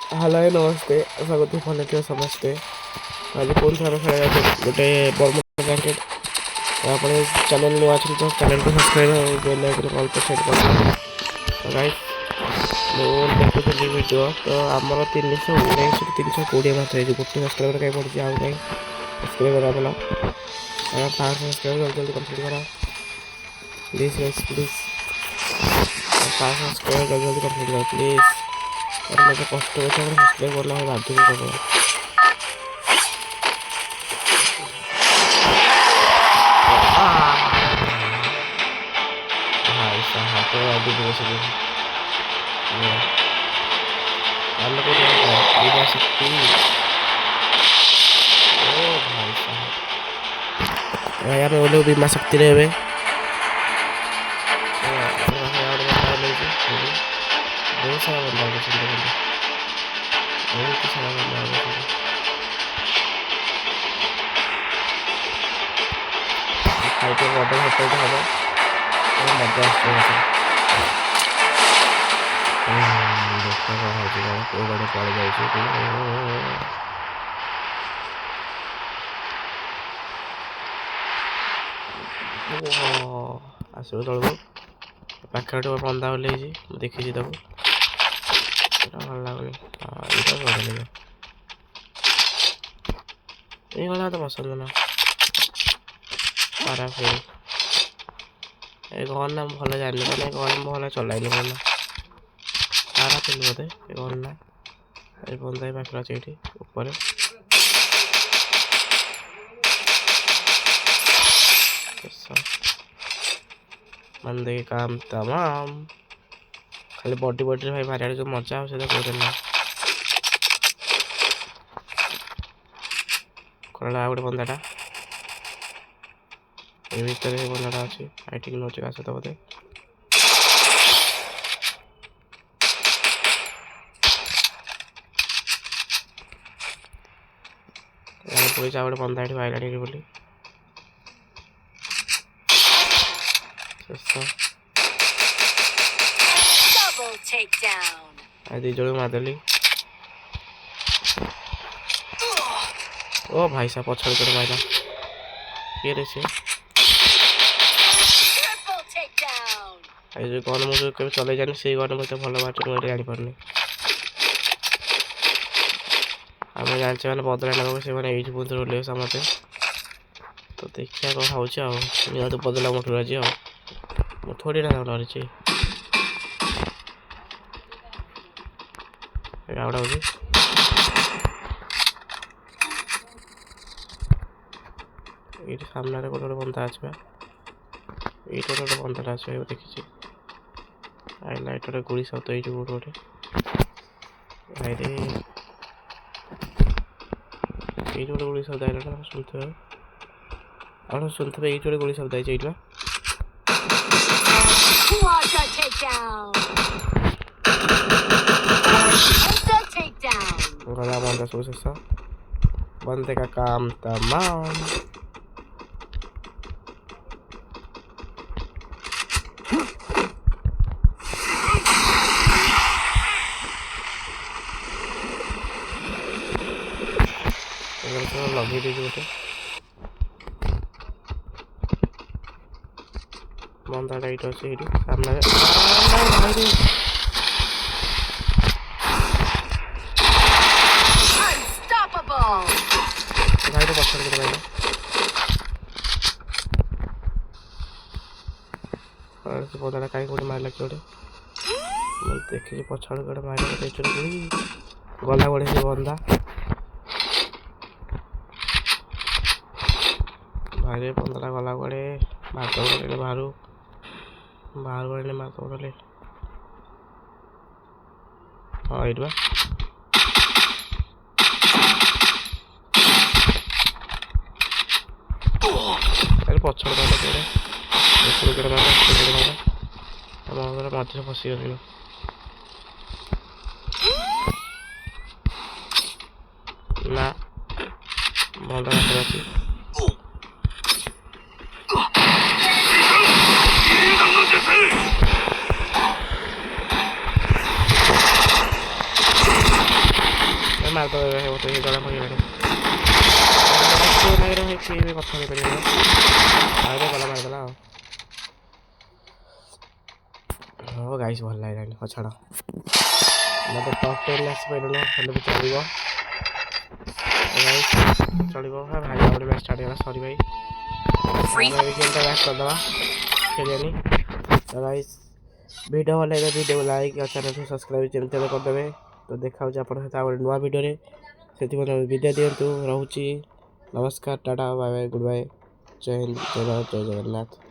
Hello ନମସ୍ତେ ଆଶା କରୁଛି ଭଲ ଥିବ ସମସ୍ତେ। ଆଜି ପୁଣି ଥରେ ଖେଳା ଯାଉଛି ଗୋଟେ ବରମୁଣ୍ଡା କ୍ରିକେଟ। ଆପଣ ଚ୍ୟାନେଲ ନୂଆ ଅଛନ୍ତି ତ ଚ୍ୟାନେଲକୁ ସବସ୍କ୍ରାଇବ୍ ଆଉ ବେଲ୍ ଆଇକନ୍ ଅଲ୍ ପ୍ରେସ୍ କରିଦେବେ। ଗାଇସ୍ ମୁଁ ଦେଖୁଥିଲି ଭିଡ଼ିଓ ତ ଆମର 319ରୁ 320 ମାତ୍ର ହେଇଛି। ଗୋଟେ ସବସ୍କ୍ରାଇବର କାହିଁ ପଡ଼ିଛି ଆଉ କାହିଁ ସବସ୍କ୍ରାଇବର ଆପଣ 500 ସବସ୍କ୍ରାଇବର ଜଲ୍ଦି କମ୍ପ୍ଲିଟ୍ କର ପ୍ଲିଜ୍ ଗାଇସ୍ ପ୍ଲିଜ୍। 500 ସବସ୍କ୍ରାଇବର ଜଲ୍ଦି କମ୍ପ୍ଲିଟ୍ କର ପ୍ଲିଜ୍। और मुझे कष्ट होता है सब्सक्राइब करना है बाध्य भी करना भाई साहब तो अभी भी वैसे भी हम लोग को बीमा शक्ति ओ भाई साहब यार वो लोग बीमा शक्ति रहे बहुत सारा बंदा बहुत सारा बंदा खाइटे बड़े होटल हम मजा देखा कौ बड़े पड़ जाए आसो तलू पाखे गोटे बंदा ओल्लैची देखी भल लगुनि ये तो पसंद ना खराब ये घर ना भल जानी मैंने घर भल चलैनि भल खराब थी बोधे घर ना ये बंदा पाखे अच्छे ये ऊपर मन दे काम तमाम खाली बॉडी बॉडी भाई मारे जो मजा हो ना कला गोटे बंदाटा ये भीतर बंदाटा अच्छी फाइटिंग नौ का सहित बोधे पुलिस गोटे बंदा ये आइलानी बोली दी जन मारदेली ओ भाई साहब पछड़ कर मारा किए रे से जो गन मुझे कभी चले जानी से गन मत भल बाटे मुझे जापारे आम जानचे मैंने बदला ना से मैंने ये बुद्ध रोले समझे तो देखिए कौन हो तो बदला मोटर आज थोड़ी ना डरी आवड़ा हो ये सामने गोटे गोटे बंदा आसवा ये गोटे बंदा आसवा देखी आईला ये गोटे गुड़ी शब्द ये गोटे गोटे भाई ये गोटे गुड़ी शब्द आईला शुणुवे आप शुणुवे ये गोटे गुड़ी शब्द आई गला बंदा सब शेष बंदे का काम तमाम लगे गोटे बंदा ये सामने भाई तो पछड़ कर भाई और से बंदा कहीं गोटे मारला कि गोटे देखी पछड़ गोटे मार गला गोटे से बंदा भाई बंदा गला गोटे मार बाहर बाहर गए मार गोटे हाँ ये पछड़ मध्य फसी गल ना बंदा अच्छी ମାରିଦେବେ ଭାଇ ମୋତେ ଜଣା ପଡ଼ିଗଲାଣି କିଏ ବି କଥା ହେଇପାରିବନି ମାରିଦେଲା ଆଉ ହଉ ଗାଇସ୍ ଭଲ ଲାଗିଲାନି ହଁ ଛାଡ଼ ମୋତେ ଟପ୍ 10 ଆସିପାରିଲୁନି ହେଲେ ବି ଚଳିବ ଚଳିବ ଭାଇ ଗୋଟେ ମ୍ୟାଚ୍ ଷ୍ଟାର୍ଟ ହେଇଗଲା ସରି ଭାଇ ଗେମ୍ଟା ମ୍ୟାଚ୍ କରିଦେବା ଖେଳିବାନି ତ ଗାଇସ୍ ଭିଡ଼ିଓ ଭଲ ଲାଗିଲେ ଭିଡ଼ିଓ ଲାଇକ୍ ଆଉ ଚ୍ୟାନେଲକୁ ସବସ୍କ୍ରାଇବ୍ ଯେମିତି ହେଲେ କରିଦେବେ ତ ଦେଖା ହେଉଛି ଆପଣଙ୍କ ସହିତ ଆଉ ଗୋଟେ ନୂଆ ଭିଡ଼ିଓରେ ସେଥିପାଇଁ ବିଦାୟ ଦିଅନ୍ତୁ ରହୁଛି ନମସ୍କାର ଟାଟା ବାଏ ବାଏ ଗୁଡ଼ ବାଏ ଜୟ ହିନ୍ଦ ଜୟ ଭାରତ ଜୟ ଜଗନ୍ନାଥ